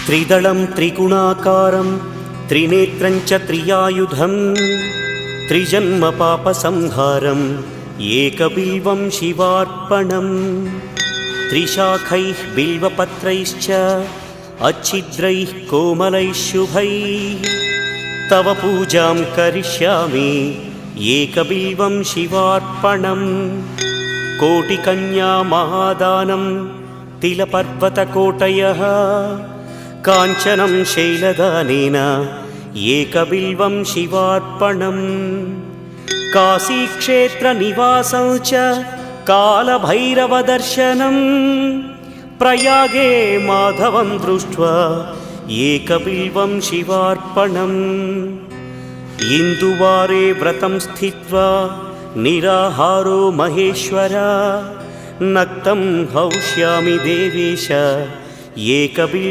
त्रिदलं त्रिगुणाकारं त्रिनेत्रं च त्रियायुधं त्रिजन्मपापसंहारम् एकबिल्वं शिवार्पणम् त्रिशाखैः बिल्वपत्रैश्च अच्छिद्रैः कोमलैः शुभैः तव पूजां करिष्यामि एकबिल्वं शिवार्पणम् कोटिकन्या महादानं तिलपर्वतकोटयः काञ्चनं शैलदानेन एकबिल्वं शिवार्पणम् काशीक्षेत्रनिवासं च कालभैरवदर्शनं प्रयागे माधवं दृष्ट्वा एकबिल्वं शिवार्पणम् इन्दुवारे व्रतं स्थित्वा निराहारो महेश्वर नक्तं हौष्यामि देवेश एकबिल्वं